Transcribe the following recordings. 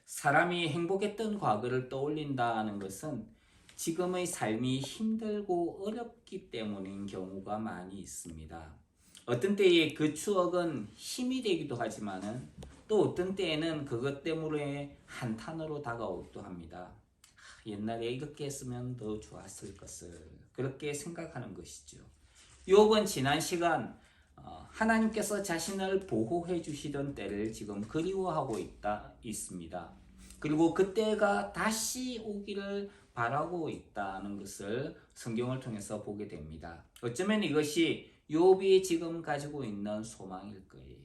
사람이 행복했던 과거를 떠올린다는 것은 지금의 삶이 힘들고 어렵기 때문인 경우가 많이 있습니다. 어떤 때에 그 추억은 힘이 되기도 하지만은 또 어떤 때에는 그것 때문에 한탄으로 다가오기도 합니다. 옛날에 이렇게 했으면 더 좋았을 것을 그렇게 생각하는 것이죠. 욥은 지난 시간 하나님께서 자신을 보호해 주시던 때를 지금 그리워하고 있습니다. 그리고 그때가 다시 오기를 바라고 있다는 것을 성경을 통해서 보게 됩니다. 어쩌면 이것이 욥이 지금 가지고 있는 소망일 거예요.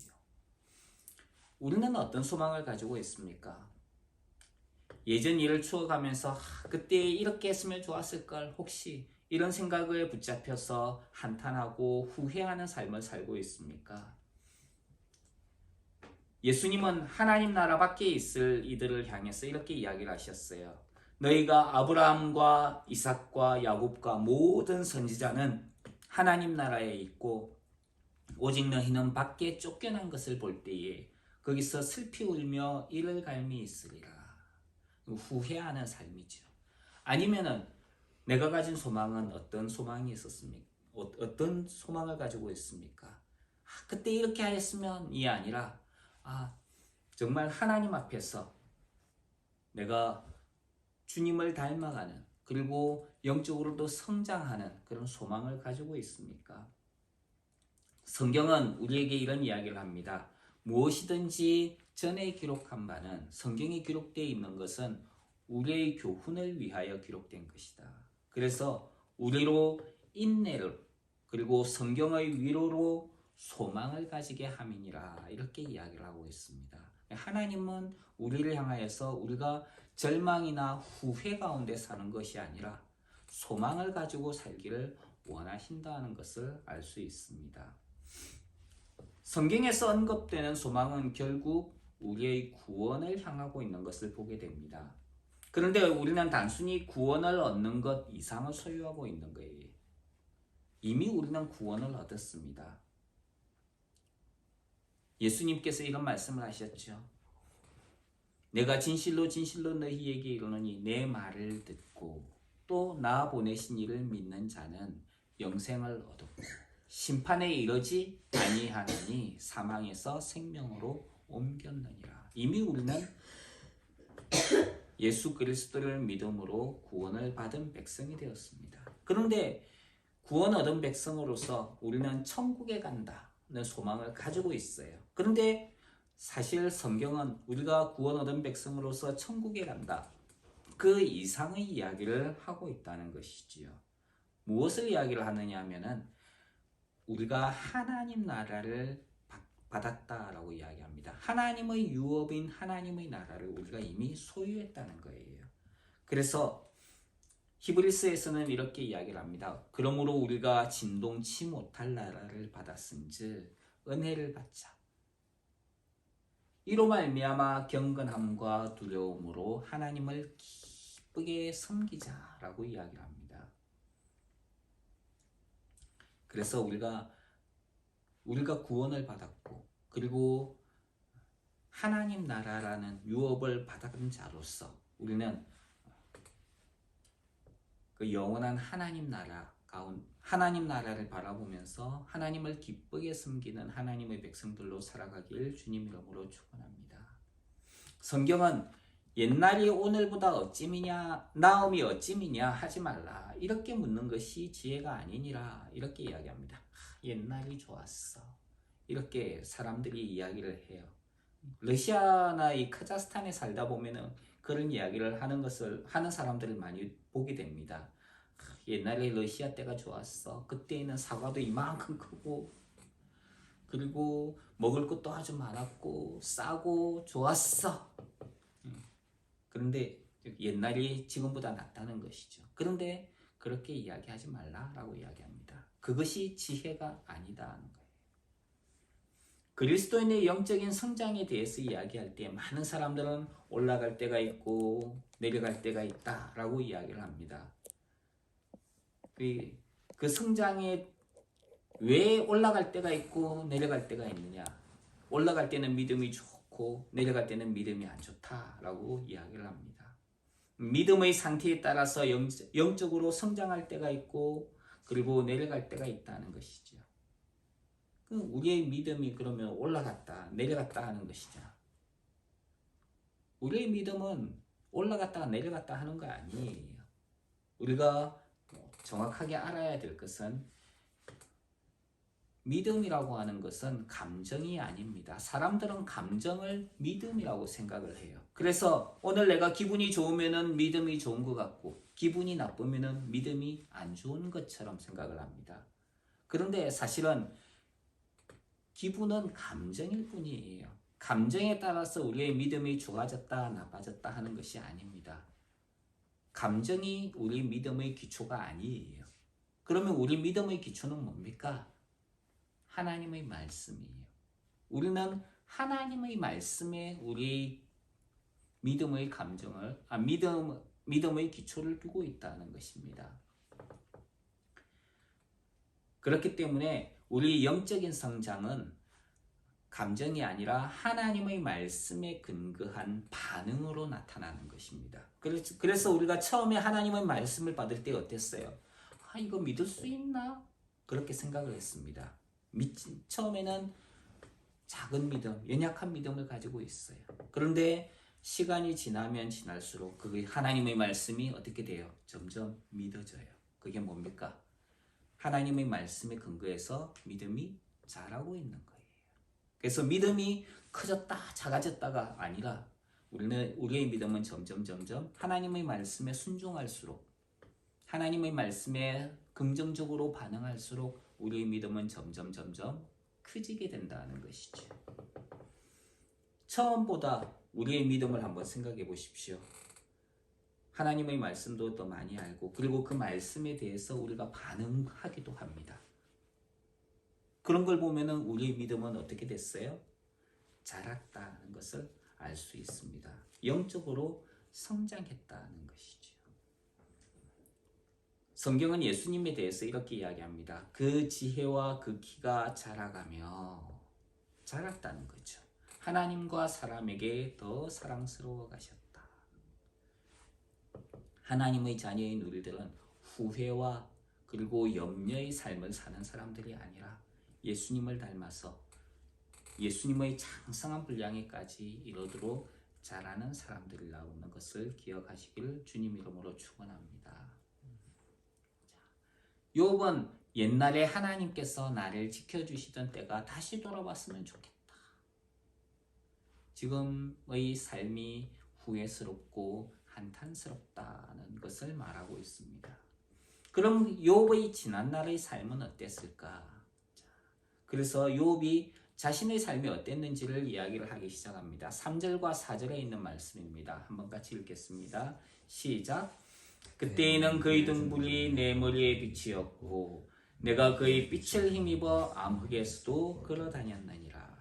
우리는 어떤 소망을 가지고 있습니까? 예전 일을 추억하면서 그때 이렇게 했으면 좋았을 걸, 혹시 이런 생각을 붙잡혀서 한탄하고 후회하는 삶을 살고 있습니까? 예수님은 하나님 나라 밖에 있을 이들을 향해서 이렇게 이야기를 하셨어요. 너희가 아브라함과 이삭과 야곱과 모든 선지자는 하나님 나라에 있고 오직 너희는 밖에 쫓겨난 것을 볼 때에 거기서 슬피 울며 이를 갈미 있으리라. 후회하는 삶이죠. 아니면은 내가 가진 소망은 어떤 소망이 있었습니까? 어떤 소망을 가지고 있습니까? 그때 이렇게 했으면이 아니라 정말 하나님 앞에서 내가 주님을 닮아가는, 그리고 영적으로도 성장하는 그런 소망을 가지고 있습니까? 성경은 우리에게 이런 이야기를 합니다. 무엇이든지 전에 기록한 바는, 성경에 기록되어 있는 것은 우리의 교훈을 위하여 기록된 것이다. 그래서 우리로 인내를, 그리고 성경의 위로로 소망을 가지게 함이니라, 이렇게 이야기를 하고 있습니다. 하나님은 우리를 향하여서 우리가 절망이나 후회 가운데 사는 것이 아니라 소망을 가지고 살기를 원하신다는 것을 알 수 있습니다. 성경에서 언급되는 소망은 결국 우리의 구원을 향하고 있는 것을 보게 됩니다. 그런데 우리는 단순히 구원을 얻는 것 이상을 소유하고 있는 거예요. 이미 우리는 구원을 얻었습니다. 예수님께서 이런 말씀을 하셨죠. 내가 진실로 진실로 너희에게 이르노니 내 말을 듣고 또 나 보내신 이를 믿는 자는 영생을 얻었고 심판에 이르지 아니하느니 사망에서 생명으로 옮겼느니라. 이미 우리는 예수 그리스도를 믿음으로 구원을 받은 백성이 되었습니다. 그런데 구원 얻은 백성으로서 우리는 천국에 간다는 소망을 가지고 있어요. 그런데 사실 성경은 우리가 구원 얻은 백성으로서 천국에 간다, 그 이상의 이야기를 하고 있다는 것이지요. 무엇을 이야기를 하느냐 하면은 우리가 하나님 나라를 받았다라고 이야기합니다. 하나님의 유업인 하나님의 나라를 우리가 이미 소유했다는 거예요. 그래서 히브리서에서는 이렇게 이야기를 합니다. 그러므로 우리가 진동치 못할 나라를 받았은즉 은혜를 받자. 이로 말미암아 경건함과 두려움으로 하나님을 기쁘게 섬기자라고 이야기를 합니다. 그래서 우리가 구원을 받았고, 그리고 하나님 나라라는 유업을 받은 자로서 우리는 그 영원한 하나님 나라를 바라보면서 하나님을 기쁘게 섬기는 하나님의 백성들로 살아가길 주님 이름으로 축원합니다. 성경은 옛날이 오늘보다 어찌미냐, 나음이 어찌미냐 하지 말라, 이렇게 묻는 것이 지혜가 아니니라, 이렇게 이야기합니다. 옛날이 좋았어, 이렇게 사람들이 이야기를 해요. 러시아나 이 카자흐스탄에 살다 보면은 그런 이야기를 하는 사람들을 많이 보게 됩니다. 옛날에 러시아 때가 좋았어. 그때는 사과도 이만큼 크고, 그리고 먹을 것도 아주 많았고 싸고 좋았어. 그런데 옛날이 지금보다 낫다는 것이죠. 그런데 그렇게 이야기하지 말라라고 이야기합니다. 그것이 지혜가 아니다는 거예요. 그리스도인의 영적인 성장에 대해서 이야기할 때 많은 사람들은 올라갈 때가 있고 내려갈 때가 있다라고 이야기를 합니다. 그 성장에 왜 올라갈 때가 있고 내려갈 때가 있느냐? 올라갈 때는 믿음이 좋고 좋고 내려갈 때는 믿음이 안 좋다라고 이야기를 합니다. 믿음의 상태에 따라서 영적으로 성장할 때가 있고 그리고 내려갈 때가 있다는 것이죠. 우리의 믿음이 그러면 올라갔다 내려갔다 하는 것이죠. 우리의 믿음은 올라갔다가 내려갔다 하는 거 아니에요. 우리가 정확하게 알아야 될 것은 믿음이라고 하는 것은 감정이 아닙니다. 사람들은 감정을 믿음이라고 생각을 해요. 그래서 오늘 내가 기분이 좋으면 믿음이 좋은 것 같고 기분이 나쁘면 믿음이 안 좋은 것처럼 생각을 합니다. 그런데 사실은 기분은 감정일 뿐이에요. 감정에 따라서 우리의 믿음이 좋아졌다 나빠졌다 하는 것이 아닙니다. 감정이 우리 믿음의 기초가 아니에요. 그러면 우리 믿음의 기초는 뭡니까? 하나님의 말씀이에요. 우리는 하나님의 말씀에 우리 믿음의 믿음의 기초를 두고 있다는 것입니다. 그렇기 때문에 우리 영적인 성장은 감정이 아니라 하나님의 말씀에 근거한 반응으로 나타나는 것입니다. 그래서 우리가 처음에 하나님의 말씀을 받을 때 어땠어요? 이거 믿을 수 있나? 그렇게 생각을 했습니다. 처음에는 작은 믿음, 연약한 믿음을 가지고 있어요. 그런데 시간이 지나면 지날수록 그게 하나님의 말씀이 어떻게 돼요? 점점 믿어져요. 그게 뭡니까? 하나님의 말씀에 근거해서 믿음이 자라고 있는 거예요. 그래서 믿음이 커졌다 작아졌다가 아니라 우리의 믿음은 점점 하나님의 말씀에 순종할수록 하나님의 말씀에 긍정적으로 반응할수록 우리의 믿음은 점점 커지게 된다는 것이죠. 처음보다 우리의 믿음을 한번 생각해 보십시오. 하나님의 말씀도 더 많이 알고 그리고 그 말씀에 대해서 우리가 반응하기도 합니다. 그런 걸 보면은 우리의 믿음은 어떻게 됐어요? 자랐다는 것을 알 수 있습니다. 영적으로 성장했다는 것이죠. 성경은 예수님에 대해서 이렇게 이야기합니다. 그 지혜와 그 키가 자라가며 자랐다는 거죠. 하나님과 사람에게 더 사랑스러워 가셨다. 하나님의 자녀인 우리들은 후회와 그리고 염려의 삶을 사는 사람들이 아니라 예수님을 닮아서 예수님의 장성한 분량에까지 이르도록 자라는 사람들이라는 것을 기억하시기를 주님 이름으로 축원합니다. 욥은 옛날에 하나님께서 나를 지켜주시던 때가 다시 돌아왔으면 좋겠다. 지금의 삶이 후회스럽고 한탄스럽다는 것을 말하고 있습니다. 그럼 욥의 지난날의 삶은 어땠을까? 그래서 욥이 자신의 삶이 어땠는지를 이야기를 하기 시작합니다. 3절과 4절에 있는 말씀입니다. 한번 같이 읽겠습니다. 시작. 그때에는 그의 등불이 내 머리에 빛이었고 내가 그의 빛을 힘입어 암흑에서도 걸어다녔느니라.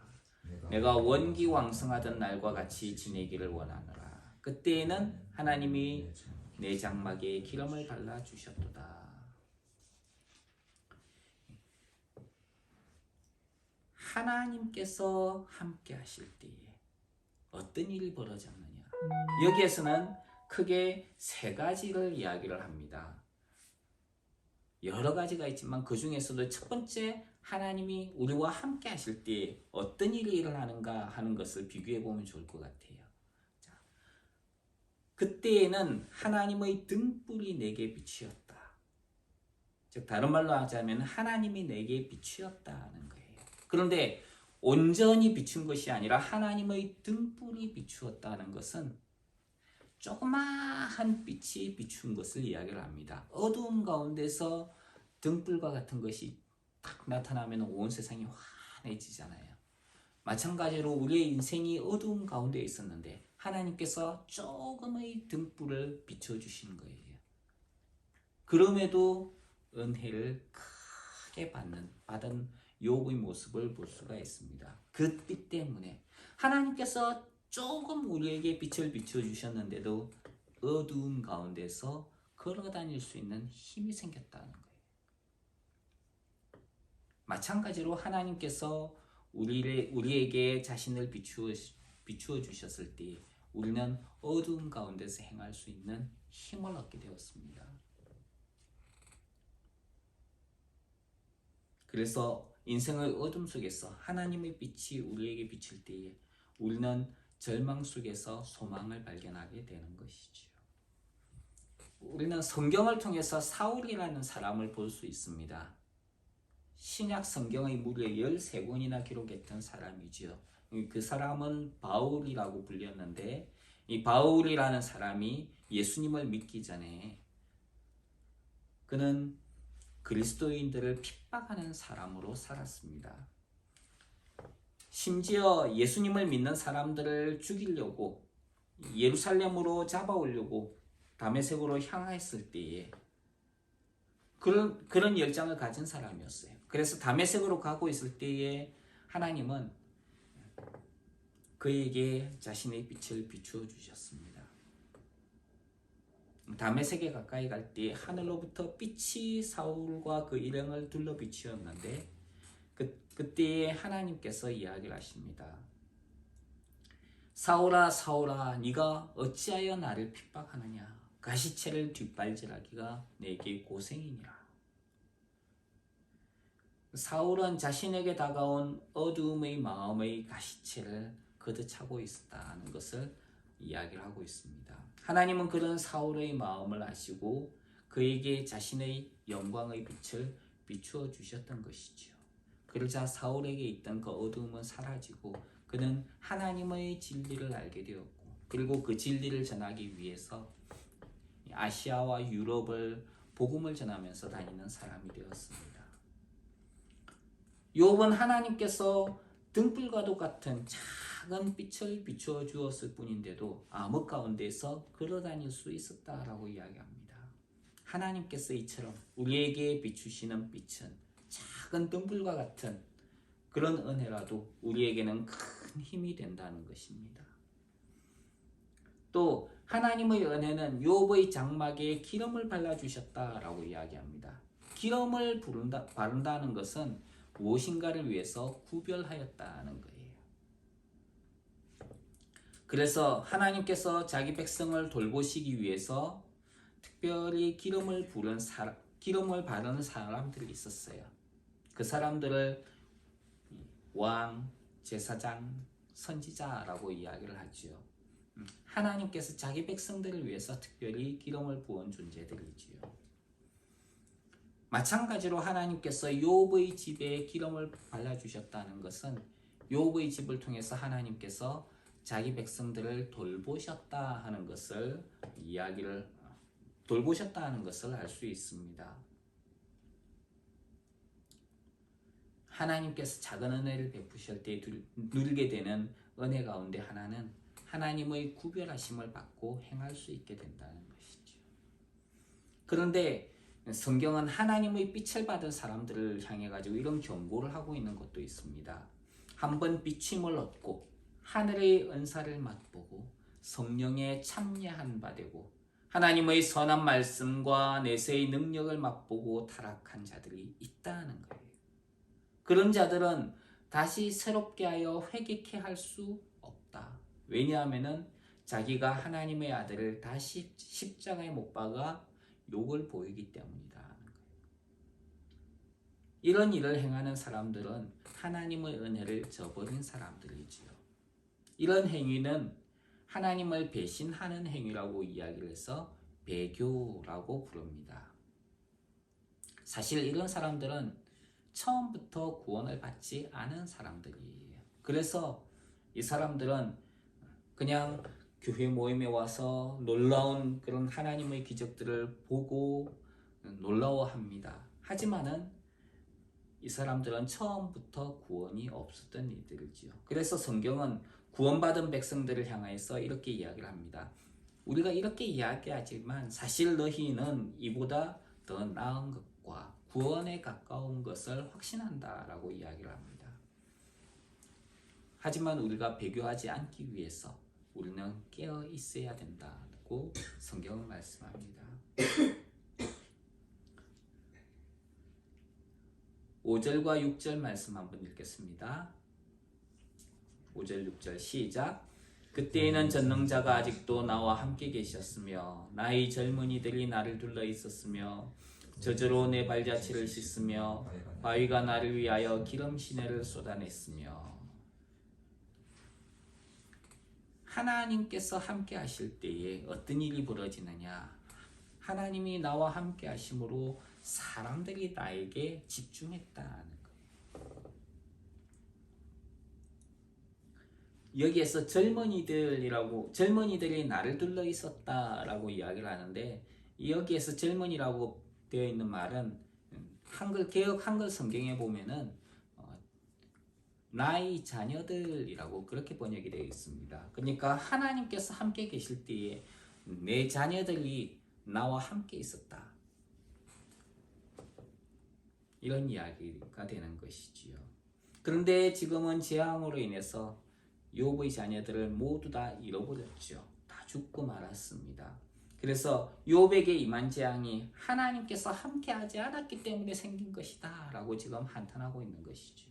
내가 원기왕성하던 날과 같이 지내기를 원하노라. 그때에는 하나님이 내 장막에 기름을 발라주셨도다. 하나님께서 함께 하실 때에 어떤 일이 벌어졌느냐. 여기에서는 크게 세 가지를 이야기를 합니다. 여러 가지가 있지만 그 중에서도 첫 번째 하나님이 우리와 함께 하실 때 어떤 일이 일어나는가 하는 것을 비교해 보면 좋을 것 같아요. 자, 그때에는 하나님의 등불이 내게 비추었다. 즉 다른 말로 하자면 하나님이 내게 비추었다는 거예요. 그런데 온전히 비춘 것이 아니라 하나님의 등불이 비추었다는 것은 조그마한 빛이 비춘 것을 이야기를 합니다. 어두움 가운데서 등불과 같은 것이 딱 나타나면 온 세상이 환해지잖아요. 마찬가지로 우리의 인생이 어두움 가운데 있었는데 하나님께서 조금의 등불을 비춰주신 거예요. 그럼에도 은혜를 크게 받은 욥의 모습을 볼 수가 있습니다. 그 빛 때문에 하나님께서 조금 우리에게 빛을 비춰주셨는데도 어두운 가운데서 걸어다닐 수 있는 힘이 생겼다는 거예요. 마찬가지로 하나님께서 우리에게 자신을 비추어 주셨을 때 우리는 어두움 가운데서 행할 수 있는 힘을 얻게 되었습니다. 그래서 인생의 어둠 속에서 하나님의 빛이 우리에게 비칠 때에 우리는 절망 속에서 소망을 발견하게 되는 것이지요. 우리는 성경을 통해서 사울이라는 사람을 볼 수 있습니다. 신약 성경의 무려 13권이나 기록했던 사람이지요. 그 사람은 바울이라고 불렸는데 이 바울이라는 사람이 예수님을 믿기 전에 그는 그리스도인들을 핍박하는 사람으로 살았습니다. 심지어 예수님을 믿는 사람들을 죽이려고 예루살렘으로 잡아오려고 다메섹으로 향했을 때에 그런 열정을 가진 사람이었어요. 그래서 다메섹으로 가고 있을 때에 하나님은 그에게 자신의 빛을 비추어 주셨습니다. 다메섹에 가까이 갈 때 하늘로부터 빛이 사울과 그 일행을 둘러 비추었는데 그때에 하나님께서 이야기를 하십니다. 사울아 사울아 네가 어찌하여 나를 핍박하느냐. 가시체를 뒷발질하기가 내게 고생이니라. 사울은 자신에게 다가온 어두움의 마음의 가시체를 걷어차고 있었다는 것을 이야기를 하고 있습니다. 하나님은 그런 사울의 마음을 아시고 그에게 자신의 영광의 빛을 비추어 주셨던 것이지요. 그러자 사울에게 있던 그 어두움은 사라지고 그는 하나님의 진리를 알게 되었고 그리고 그 진리를 전하기 위해서 아시아와 유럽을 복음을 전하면서 다니는 사람이 되었습니다. 욥은 하나님께서 등불과도 같은 작은 빛을 비추어 주었을 뿐인데도 암흑 가운데서 걸어다닐 수 있었다라고 이야기합니다. 하나님께서 이처럼 우리에게 비추시는 빛은 작은 등불과 같은 그런 은혜라도 우리에게는 큰 힘이 된다는 것입니다. 또 하나님의 은혜는 욥의 장막에 기름을 발라주셨다라고 이야기합니다. 기름을 바른다는 것은 무엇인가를 위해서 구별하였다는 거예요. 그래서 하나님께서 자기 백성을 돌보시기 위해서 특별히 기름을 바르는 사람들이 있었어요. 그 사람들을 왕, 제사장, 선지자라고 이야기를 하지요. 하나님께서 자기 백성들을 위해서 특별히 기름을 부은 존재들이지요. 마찬가지로 하나님께서 욥의 집에 기름을 발라주셨다는 것은 욥의 집을 통해서 하나님께서 자기 백성들을 돌보셨다 하는 것을 알 수 있습니다. 하나님께서 작은 은혜를 베푸실 때 누리게 되는 은혜 가운데 하나는 하나님의 구별하심을 받고 행할 수 있게 된다는 것이죠. 그런데 성경은 하나님의 빛을 받은 사람들을 향해 가지고 이런 경고를 하고 있는 것도 있습니다. 한번 비침을 얻고 하늘의 은사를 맛보고 성령에 참여한 바 되고 하나님의 선한 말씀과 내세의 능력을 맛보고 타락한 자들이 있다는 거예요. 그런 자들은 다시 새롭게 하여 회개케 할 수 없다. 왜냐하면 자기가 하나님의 아들을 다시 십자가에 못 박아 욕을 보이기 때문이다. 이런 일을 행하는 사람들은 하나님의 은혜를 저버린 사람들이지요. 이런 행위는 하나님을 배신하는 행위라고 이야기를 해서 배교라고 부릅니다. 사실 이런 사람들은 처음부터 구원을 받지 않은 사람들이에요. 그래서 이 사람들은 그냥 교회 모임에 와서 놀라운 그런 하나님의 기적들을 보고 놀라워합니다. 하지만은 이 사람들은 처음부터 구원이 없었던 이들이지요. 그래서 성경은 구원받은 백성들을 향해서 이렇게 이야기를 합니다. 우리가 이렇게 이야기하지만 사실 너희는 이보다 더 나은 것과 구원에 가까운 것을 확신한다라고 이야기를 합니다. 하지만 우리가 배교하지 않기 위해서 우리는 깨어 있어야 된다고 성경은 말씀합니다. 5절과 6절 말씀 한번 읽겠습니다. 5절 6절 시작. 그때에는 전능자가 아직도 나와 함께 계셨으며 나의 젊은이들이 나를 둘러 있었으며 저절로 내 발자취를 씻으며 바위가 나를 위하여 기름 시내를 쏟아냈으며. 하나님께서 함께 하실 때에 어떤 일이 벌어지느냐? 하나님이 나와 함께 하심으로 사람들이 나에게 집중했다는 거예요. 여기에서 젊은이들이 나를 둘러 있었다라고 이야기를 하는데, 여기에서 젊은이라고 되어 있는 말은 개역 한글 성경에 보면은 나의 자녀들이라고 그렇게 번역이 되어 있습니다. 그러니까 하나님께서 함께 계실 때에 내 자녀들이 나와 함께 있었다, 이런 이야기가 되는 것이지요. 그런데 지금은 재앙으로 인해서 욥의 자녀들을 모두 다 잃어버렸죠. 다 죽고 말았습니다. 그래서 욥에게 임한 재앙이 하나님께서 함께하지 않았기 때문에 생긴 것이다 라고 지금 한탄하고 있는 것이죠.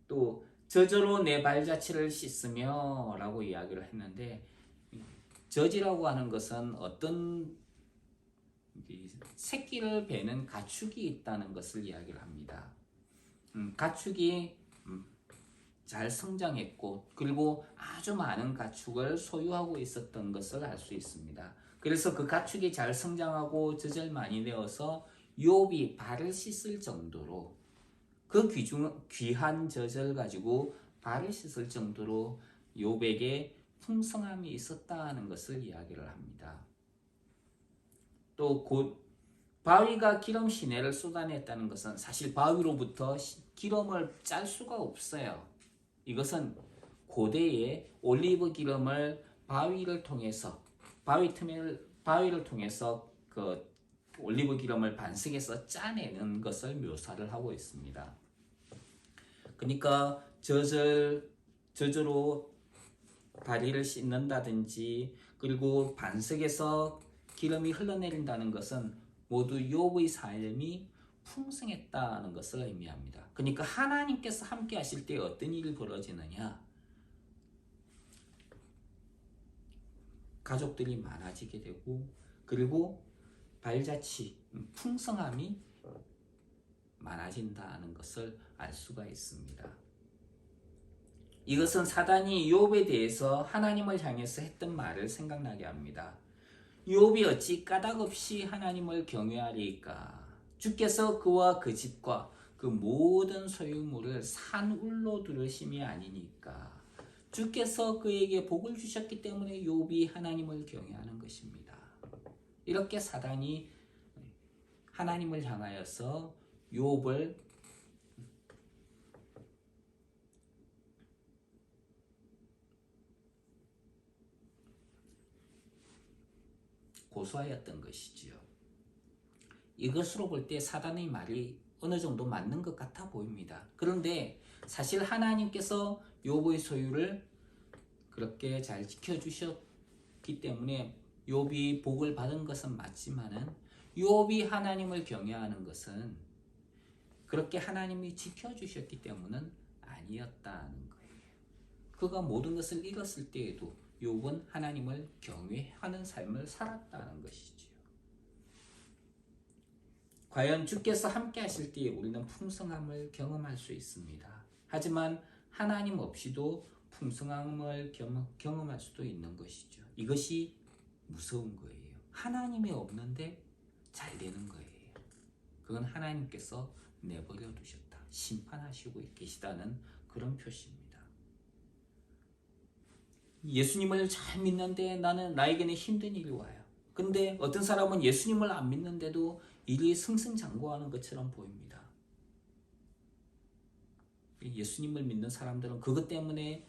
또 저절로 내 발자취를 씻으며 라고 이야기를 했는데, 저지라고 하는 것은 어떤 새끼를 베는 가축이 있다는 것을 이야기를 합니다. 가축이 잘 성장했고 그리고 아주 많은 가축을 소유하고 있었던 것을 알 수 있습니다. 그래서 그 가축이 잘 성장하고 젖을 많이 내어서 욥이 발을 씻을 정도로, 그 귀한 젖을 가지고 발을 씻을 정도로 욥에게 풍성함이 있었다는 것을 이야기를 합니다. 또 곧 바위가 기름 시내를 쏟아냈다는 것은 사실 바위로부터 기름을 짤 수가 없어요. 이것은 고대에 올리브 기름을 바위를 통해서 그 올리브 기름을 반석에서 짜내는 것을 묘사를 하고 있습니다. 그러니까 저절로 다리를 씻는다든지 그리고 반석에서 기름이 흘러내린다는 것은 모두 욥의 삶이 풍성했다는 것을 의미합니다. 그러니까 하나님께서 함께 하실 때 어떤 일이 벌어지느냐? 가족들이 많아지게 되고 그리고 발자취, 풍성함이 많아진다는 것을 알 수가 있습니다. 이것은 사단이 욥에 대해서 하나님을 향해서 했던 말을 생각나게 합니다. 욥이 어찌 까닭없이 하나님을 경외하리까? 주께서 그와 그 집과 그 모든 소유물을 산울로 두르심이 아니니까. 주께서 그에게 복을 주셨기 때문에 욥이 하나님을 경외하는 것입니다. 이렇게 사단이 하나님을 향하여서 욥을 고소하였던 것이지요. 이것으로 볼 때 사단의 말이 어느 정도 맞는 것 같아 보입니다. 그런데 사실 하나님께서 욥의 소유를 그렇게 잘 지켜주셨기 때문에 욥이 복을 받은 것은 맞지만은 욥이 하나님을 경외하는 것은 그렇게 하나님이 지켜주셨기 때문은 아니었다는 거예요. 그가 모든 것을 잃었을 때에도 욥은 하나님을 경외하는 삶을 살았다는 것이지요. 과연 주께서 함께 하실 때에 우리는 풍성함을 경험할 수 있습니다. 하지만 하나님 없이도 풍성함을 경험할 수도 있는 것이죠. 이것이 무서운 거예요. 하나님이 없는데 잘 되는 거예요. 그건 하나님께서 내버려 두셨다, 심판하시고 계시다는 그런 표시입니다. 예수님을 잘 믿는데 나에게는 힘든 일이 와요. 근데 어떤 사람은 예수님을 안 믿는데도 일이 승승장구하는 것처럼 보입니다. 예수님을 믿는 사람들은 그것 때문에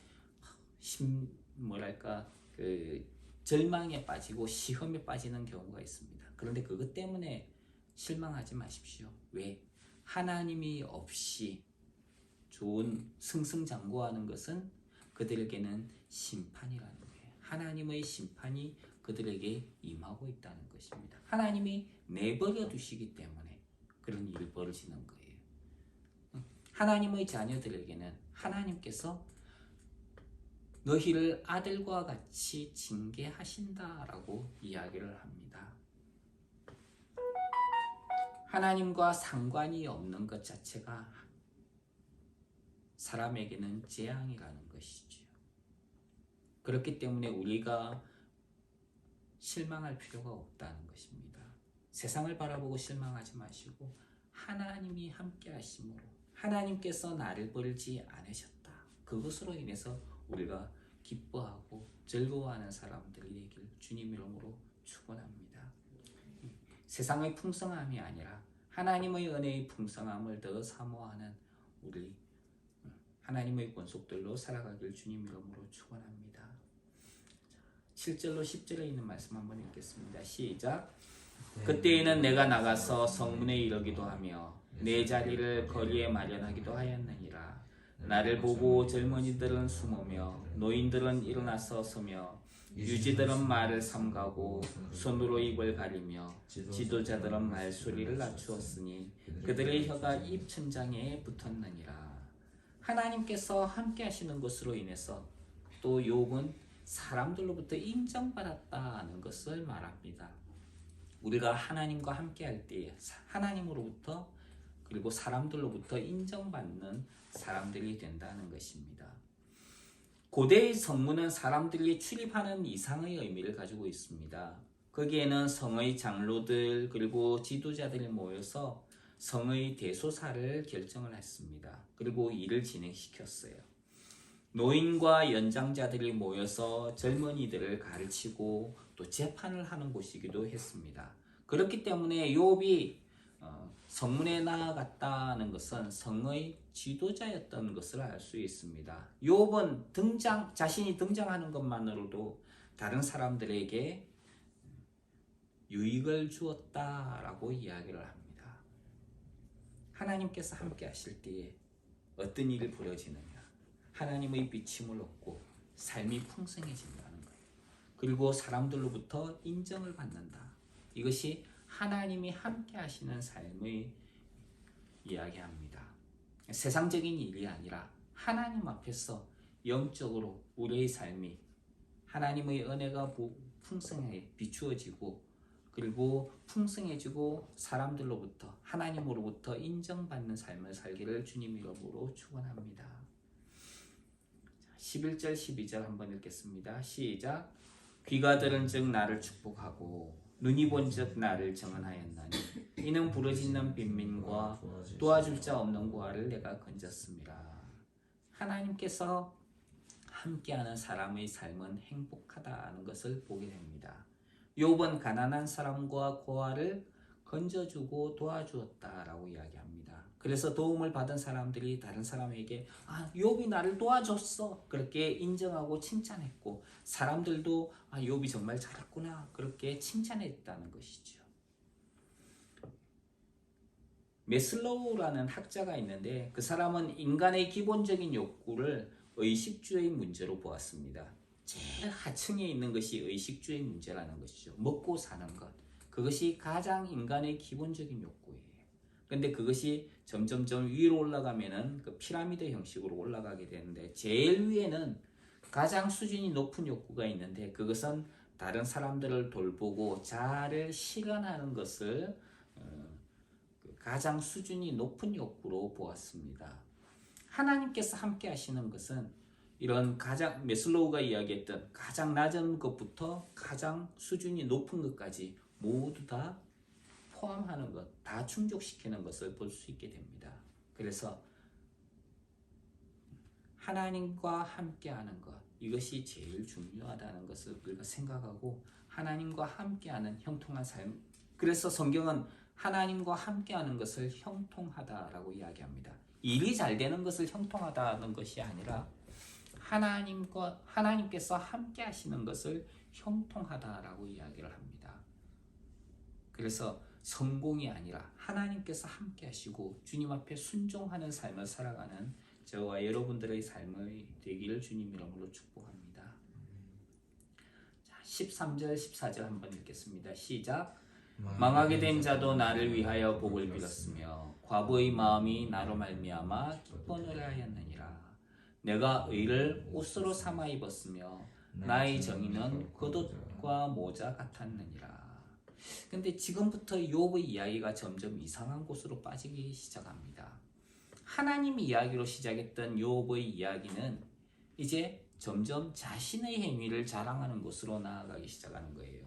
절망에 빠지고 시험에 빠지는 경우가 있습니다. 그런데 그것 때문에 실망하지 마십시오. 왜? 하나님이 없이 좋은 승승장구하는 것은 그들에게는 심판이라는 거예요. 하나님의 심판이 그들에게 임하고 있다는 것입니다. 하나님이 내버려 두시기 때문에 그런 일이 벌어지는 거예요. 하나님의 자녀들에게는 하나님께서 너희를 아들과 같이 징계하신다라고 이야기를 합니다. 하나님과 상관이 없는 것 자체가 사람에게는 재앙이라는 것이죠. 그렇기 때문에 우리가 실망할 필요가 없다는 것입니다. 세상을 바라보고 실망하지 마시고 하나님이 함께 하심으로 하나님께서 나를 버리지 않으셨다. 그것으로 인해서 우리가 기뻐하고 즐거워하는 사람들이 되길 주님 이름으로 축원합니다. 세상의 풍성함이 아니라 하나님의 은혜의 풍성함을 더 사모하는 우리 하나님의 권속들로 살아가길 주님 이름으로 축원합니다. 7절로 10절에 있는 말씀 한번 읽겠습니다. 시작. 그때에는 내가 나가서 성문에 이르기도 하며 내 자리를 거리에 마련하기도 하였느니라. 나를 보고 젊은이들은 숨으며 노인들은 일어나서 서며 유지들은 말을 삼가고 손으로 입을 가리며 지도자들은 말소리를 낮추었으니 그들의 혀가 입천장에 붙었느니라. 하나님께서 함께 하시는 것으로 인해서 또 욥은 사람들로부터 인정받았다는 것을 말합니다. 우리가 하나님과 함께 할 때에 하나님으로부터 그리고 사람들로부터 인정받는 사람들이 된다는 것입니다. 고대의 성문은 사람들이 출입하는 이상의 의미를 가지고 있습니다. 거기에는 성의 장로들 그리고 지도자들이 모여서 성의 대소사를 결정을 했습니다. 그리고 일을 진행시켰어요. 노인과 연장자들이 모여서 젊은이들을 가르치고 또 재판을 하는 곳이기도 했습니다. 그렇기 때문에 욥이 성문에 나아갔다는 것은 성의 지도자였던 것을 알 수 있습니다. 욥은 자신이 등장하는 것만으로도 다른 사람들에게 유익을 주었다라고 이야기를 합니다. 하나님께서 함께 하실 때에 어떤 일이 벌어지느냐? 하나님의 비침을 얻고 삶이 풍성해진다는 거예요. 그리고 사람들로부터 인정을 받는다. 이것이 하나님이 함께 하시는 삶의 이야기합니다. 세상적인 일이 아니라 하나님 앞에서 영적으로 우리의 삶이 하나님의 은혜가 풍성하게 비추어지고 그리고 풍성해지고 사람들로부터 하나님으로부터 인정받는 삶을 살기를 주님 이름으로 축원합니다. 11절 12절 한번 읽겠습니다. 시작. 귀가 들은즉 나를 축복하고 눈이 본즉 나를 정언하였나니 이는 부르짖는 빈민과 도와줄 자 없는 고아를 내가 건졌습니다. 하나님께서 함께하는 사람의 삶은 행복하다는 것을 보게 됩니다. 욥은 가난한 사람과 고아를 건져주고 도와주었다라고 이야기합니다. 그래서 도움을 받은 사람들이 다른 사람에게 욥이 나를 도와줬어 그렇게 인정하고 칭찬했고 사람들도 욥이 정말 잘했구나 그렇게 칭찬했다는 것이죠. 메슬로우라는 학자가 있는데 그 사람은 인간의 기본적인 욕구를 의식주의 문제로 보았습니다. 제일 하층에 있는 것이 의식주의 문제라는 것이죠. 먹고 사는 것. 그것이 가장 인간의 기본적인 욕구예요. 근데 그것이 점점점 위로 올라가면은 그 피라미드 형식으로 올라가게 되는데 제일 위에는 가장 수준이 높은 욕구가 있는데 그것은 다른 사람들을 돌보고 자아를 실현하는 것을 가장 수준이 높은 욕구로 보았습니다. 하나님께서 함께 하시는 것은 이런 가장 메슬로우가 이야기했던 가장 낮은 것부터 가장 수준이 높은 것까지 모두 다 포함하는 것, 다 충족시키는 것을 볼 수 있게 됩니다. 그래서 하나님과 함께하는 것, 이것이 제일 중요하다는 것을 우리가 생각하고 하나님과 함께하는 형통한 삶. 그래서 성경은 하나님과 함께하는 것을 형통하다라고 이야기합니다. 일이 잘 되는 것을 형통하다는 것이 아니라 하나님께서 함께하시는 것을 형통하다라고 이야기를 합니다. 그래서 성공이 아니라 하나님께서 함께 하시고 주님 앞에 순종하는 삶을 살아가는 저와 여러분들의 삶이 되기를 주님 이름으로 축복합니다. 자, 13절 14절 한번 읽겠습니다. 시작. 망하게 된 자도 나를 위하여 복을 빌었으며 과부의 마음이 나로 말미암아 기뻐 노래하였느니라. 내가 의를 옷으로 삼아 입었으며 나의 정의는 겉옷과 모자 같았느니라. 근데 지금부터 욥의 이야기가 점점 이상한 곳으로 빠지기 시작합니다. 하나님 이야기로 시작했던 욥의 이야기는 이제 점점 자신의 행위를 자랑하는 곳으로 나아가기 시작하는 거예요.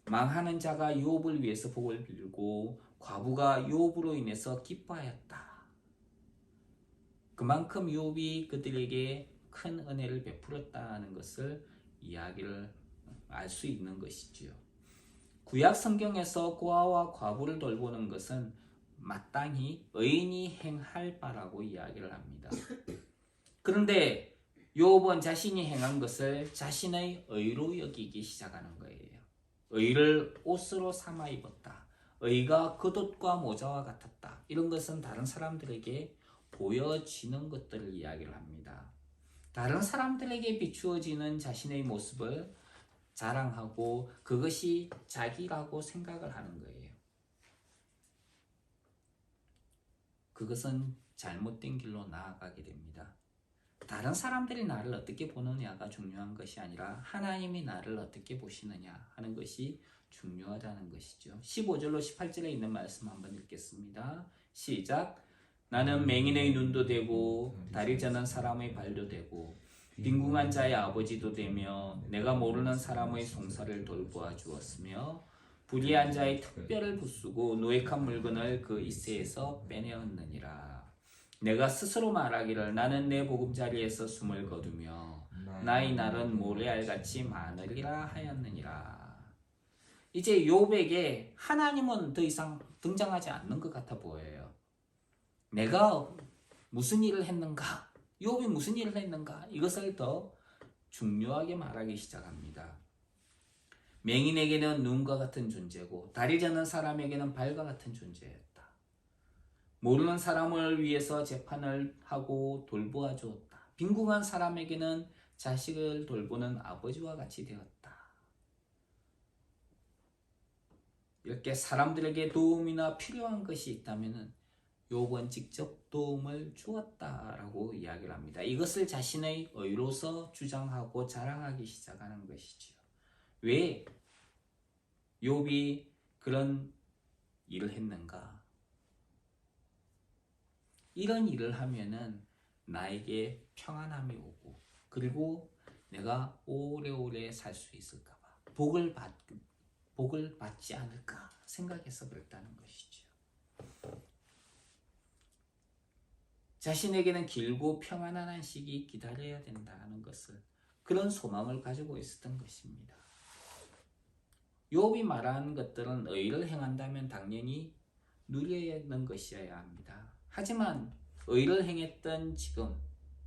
망하는 자가 욥을 위해서 복을 빌고 과부가 욥으로 인해서 기뻐하였다. 그만큼 욥이 그들에게 큰 은혜를 베풀었다는 것을 이야기를 알 수 있는 것이지요. 구약 성경에서 고아와 과부를 돌보는 것은 마땅히 의인이 행할 바라고 이야기를 합니다. 그런데 욥은 자신이 행한 것을 자신의 의로 여기기 시작하는 거예요. 의를 옷으로 삼아 입었다. 의가 겉옷과 모자와 같았다. 이런 것은 다른 사람들에게 보여지는 것들을 이야기를 합니다. 다른 사람들에게 비추어지는 자신의 모습을 자랑하고 그것이 자기라고 생각을 하는 거예요. 그것은 잘못된 길로 나아가게 됩니다. 다른 사람들이 나를 어떻게 보느냐가 중요한 것이 아니라 하나님이 나를 어떻게 보시느냐 하는 것이 중요하다는 것이죠. 15절로 18절에 있는 말씀 한번 읽겠습니다. 시작. 나는 맹인의 눈도 되고 다리 저는 사람의 발도 되고 빈궁한 자의 아버지도 되며 내가 모르는 사람의 송사를 돌보아 주었으며 불의한 자의 특별을 부수고 노획한 물건을 그 이새에서 빼내었느니라. 내가 스스로 말하기를 나는 내 보금자리에서 숨을 거두며 나의 날은 모래알같이 많으리라 하였느니라. 이제 욥에게 하나님은 더 이상 등장하지 않는 것 같아 보여요. 내가 무슨 일을 했는가? 욥이 무슨 일을 했는가? 이것을 더 중요하게 말하기 시작합니다. 맹인에게는 눈과 같은 존재고 다리 저는 사람에게는 발과 같은 존재였다. 모르는 사람을 위해서 재판을 하고 돌보아 주었다. 빈궁한 사람에게는 자식을 돌보는 아버지와 같이 되었다. 이렇게 사람들에게 도움이나 필요한 것이 있다면 욥은 직접 도움을 주었다라고 이야기를 합니다. 이것을 자신의 의로서 주장하고 자랑하기 시작하는 것이지요. 왜 욥이 그런 일을 했는가? 이런 일을 하면은 나에게 평안함이 오고 그리고 내가 오래오래 살 수 있을까 봐 복을 받지 않을까 생각해서 그랬다는 것이죠. 자신에게는 길고 평안한 안식이 기다려야 된다는 것을 그런 소망을 가지고 있었던 것입니다. 욥이 말하는 것들은 의를 행한다면 당연히 누려야 하는 것이어야 합니다. 하지만 의를 행했던 지금,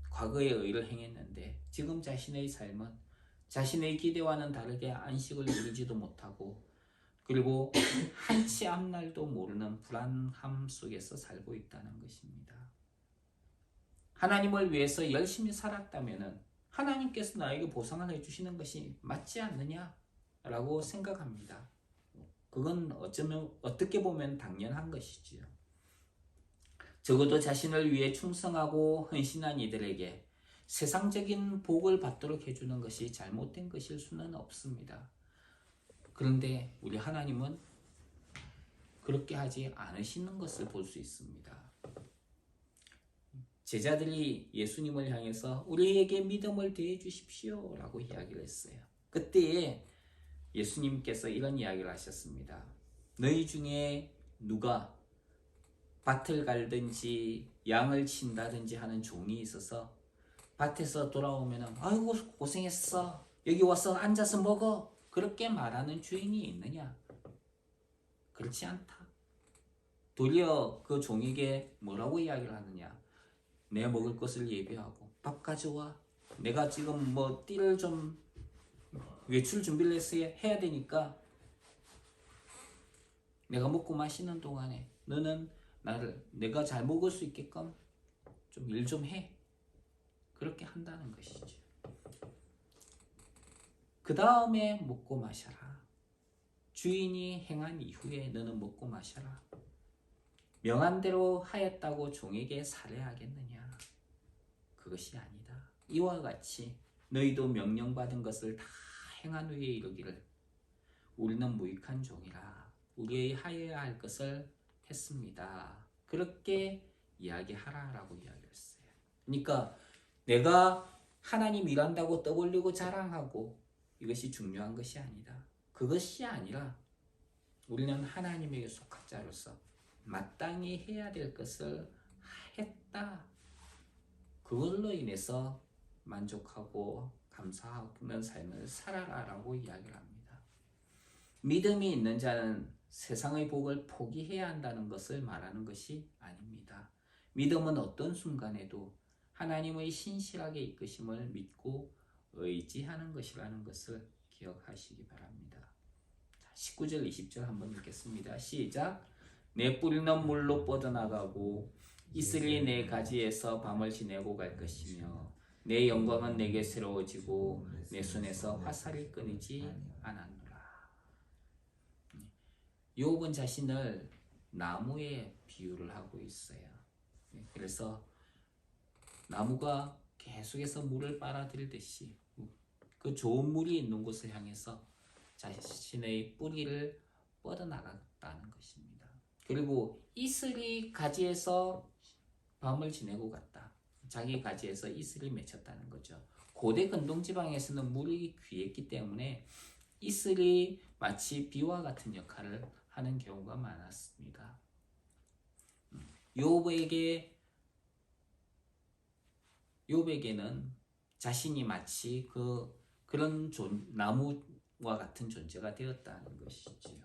과거에 의를 행했는데 지금 자신의 삶은 자신의 기대와는 다르게 안식을 누리지도 못하고 그리고 한치 앞날도 모르는 불안함 속에서 살고 있다는 것입니다. 하나님을 위해서 열심히 살았다면 하나님께서 나에게 보상을 해주시는 것이 맞지 않느냐라고 생각합니다. 그건 어떻게 보면 당연한 것이지요. 적어도 자신을 위해 충성하고 헌신한 이들에게 세상적인 복을 받도록 해주는 것이 잘못된 것일 수는 없습니다. 그런데 우리 하나님은 그렇게 하지 않으시는 것을 볼 수 있습니다. 제자들이 예수님을 향해서 우리에게 믿음을 더해 주십시오 라고 이야기를 했어요. 그때에 예수님께서 이런 이야기를 하셨습니다. 너희 중에 누가 밭을 갈든지 양을 친다든지 하는 종이 있어서 밭에서 돌아오면 아이고 고생했어 여기 와서 앉아서 먹어 그렇게 말하는 주인이 있느냐? 그렇지 않다. 도리어 그 종에게 뭐라고 이야기를 하느냐? 내 먹을 것을 예비하고 밥 가져와. 내가 지금 뭐 띠를 좀 외출 준비를 해야 되니까 내가 먹고 마시는 동안에 너는 내가 잘 먹을 수 있게끔 좀 일 좀 해. 그렇게 한다는 것이죠. 그 다음에 먹고 마셔라. 주인이 행한 이후에 너는 먹고 마셔라. 명한 대로 하였다고 종에게 살해하겠느냐? 그것이 아니다. 이와 같이 너희도 명령받은 것을 다 행한 후에 이르기를 우리는 무익한 종이라 우리의 하여야 할 것을 했습니다. 그렇게 이야기하라라고 이야기했어요. 그러니까 내가 하나님 일한다고 떠벌리고 자랑하고 이것이 중요한 것이 아니다. 그것이 아니라 우리는 하나님에게 속한 자로서 마땅히 해야 될 것을 했다. 그걸로 인해서 만족하고 감사하는 삶을 살아라라고 이야기를 합니다. 믿음이 있는 자는 세상의 복을 포기해야 한다는 것을 말하는 것이 아닙니다. 믿음은 어떤 순간에도 하나님의 신실하게 이끄심을 믿고 의지하는 것이라는 것을 기억하시기 바랍니다. 19절 20절 한번 읽겠습니다. 시작. 내 뿌리는 물로 뻗어나가고 이슬이 내 가지에서 밤을 지내고 갈 것이며 내 영광은 내게 새로워지고 내 손에서 화살이 끊이지 않았노라. 욥은 자신을 나무에 비유를 하고 있어요. 그래서 나무가 계속해서 물을 빨아들이듯이 그 좋은 물이 있는 곳을 향해서 자신의 뿌리를 뻗어나갔다는 것입니다. 그리고 이슬이 가지에서 밤을 지내고 갔다. 자기 가지에서 이슬이 맺혔다는 거죠. 고대 근동지방에서는 물이 귀했기 때문에 이슬이 마치 비와 같은 역할을 하는 경우가 많았습니다. 욥에게는 자신이 마치 그런 나무와 같은 존재가 되었다는 것이지요.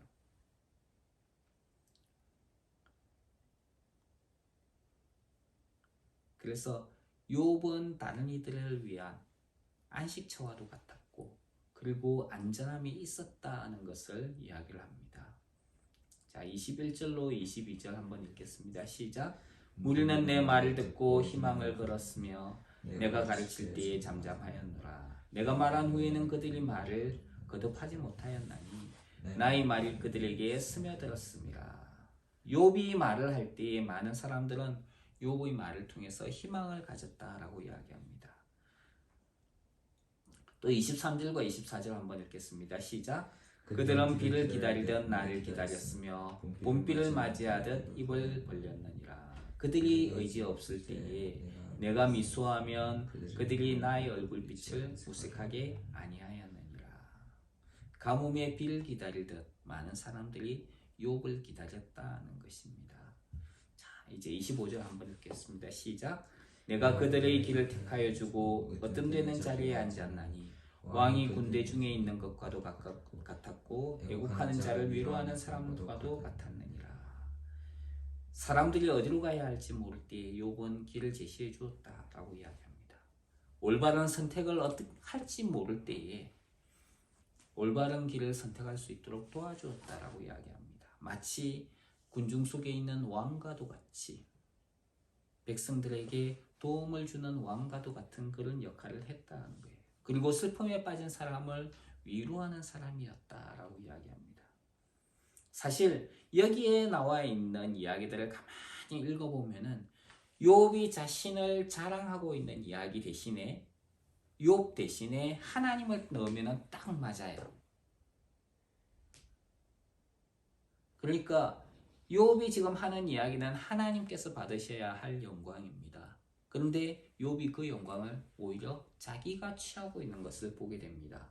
그래서 욥은 다른 이들을 위한 안식처와도 같았고 그리고 안전함이 있었다는 것을 이야기를 합니다. 자, 21절로 22절 한번 읽겠습니다. 시작. 우리는 내 말을 듣고 희망을 걸었으며 내가 가르칠 때에 잠잠하였노라. 내가 말한 후에는 그들이 말을 거듭하지 못하였나니 나의 말이 그들에게 스며들었습니다. 욥이 말을 할 때에 많은 사람들은 욥의 말을 통해서 희망을 가졌다라고 이야기합니다. 또 23절과 24절 한번 읽겠습니다. 시작. 그들은 비를 기다리던 나를 기다렸으며 봄비를 맞이하듯 입을 벌렸느니라. 그들이 의지 없을 때에 내가 미소하면 그들이 나의 얼굴빛을 무색하게 아니하였느니라. 가뭄에 비를 기다리듯 많은 사람들이 욥을 기다렸다는 것입니다. 자, 이제 25절 한번 읽겠습니다. 시작. 내가 그들의 길을 택하여 주고 어떤 데는 자리에 앉았나니 왕이 군대 중에 있는 것과도 같았고 애국하는 자를 위로하는 사람과도 같았느니라. 사람들이 어디로 가야 할지 모를 때에 욥은 길을 제시해 주었다라고 이야기합니다. 올바른 선택을 어떻게 할지 모를 때에 올바른 길을 선택할 수 있도록 도와주었다라고 이야기합니다. 마치 군중 속에 있는 왕과도 같이 백성들에게 도움을 주는 왕과도 같은 그런 역할을 했다는 거예요. 그리고 슬픔에 빠진 사람을 위로하는 사람이었다라고 이야기합니다. 사실 여기에 나와 있는 이야기들을 가만히 읽어보면은 욥이 자신을 자랑하고 있는 이야기 대신에 욥 대신에 하나님을 넣으면 딱 맞아요. 그러니까 욥이 지금 하는 이야기는 하나님께서 받으셔야 할 영광입니다. 그런데 욥이 그 영광을 오히려 자기가 취하고 있는 것을 보게 됩니다.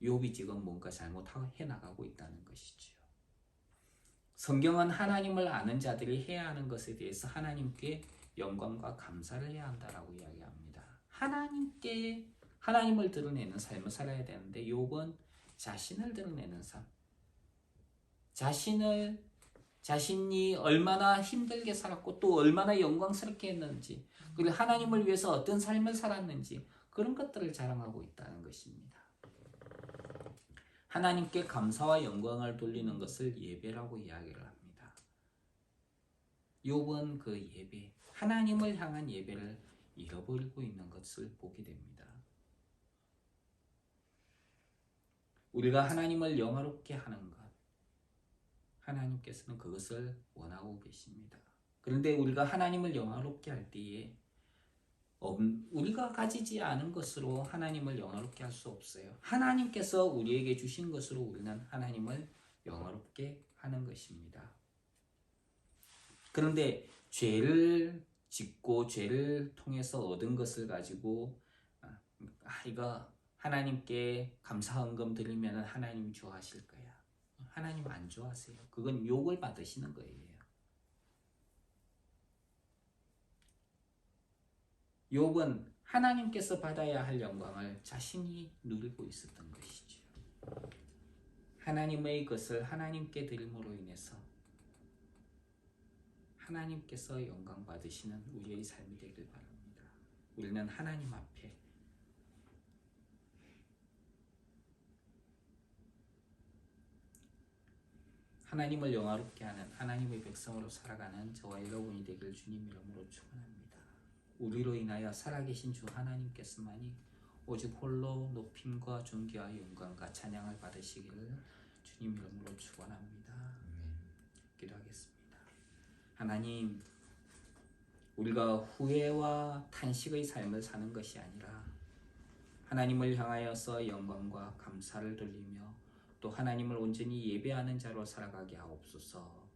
욥이 지금 뭔가 잘못해 나가고 있다는 것이지요. 성경은 하나님을 아는 자들이 해야 하는 것에 대해서 하나님께 영광과 감사를 해야 한다라고 이야기합니다. 하나님을 드러내는 삶을 살아야 되는데 욥은 자신을 드러내는 삶, 자신이 얼마나 힘들게 살았고 또 얼마나 영광스럽게 했는지, 그리고 하나님을 위해서 어떤 삶을 살았는지 그런 것들을 자랑하고 있다는 것입니다. 하나님께 감사와 영광을 돌리는 것을 예배라고 이야기를 합니다. 욥은 그 예배, 하나님을 향한 예배를 잃어버리고 있는 것을 보게 됩니다. 우리가 하나님을 영화롭게 하는 것, 하나님께서는 그것을 원하고 계십니다. 그런데 우리가 하나님을 영화롭게 할 때에 우리가 가지지 않은 것으로 하나님을 영화롭게 할 수 없어요. 하나님께서 우리에게 주신 것으로 우리는 하나님을 영화롭게 하는 것입니다. 그런데 죄를 짓고 죄를 통해서 얻은 것을 가지고 이거 하나님께 감사헌금 드리면 하나님 좋아하실 거야. 하나님 안 좋아하세요. 그건 욕을 받으시는 거예요. 욥은 하나님께서 받아야 할 영광을 자신이 누리고 있었던 것이죠. 하나님의 것을 하나님께 드림으로 인해서 하나님께서 영광 받으시는 우리의 삶이 되길 바랍니다. 우리는 하나님 앞에 하나님을 영화롭게 하는 하나님의 백성으로 살아가는 저와 여러분이 되길 주님 이름으로 축원합니다. 우리로 인하여 살아계신 주 하나님께서만이 오직 홀로 높임과 존귀와 영광과 찬양을 받으시기를 주님 이름으로 축원합니다. 기도하겠습니다. 하나님, 우리가 후회와 탄식의 삶을 사는 것이 아니라 하나님을 향하여서 영광과 감사를 돌리며 또 하나님을 온전히 예배하는 자로 살아가게 하옵소서.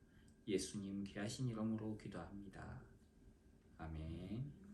예수님 귀하신 이름으로 기도합니다. 아멘.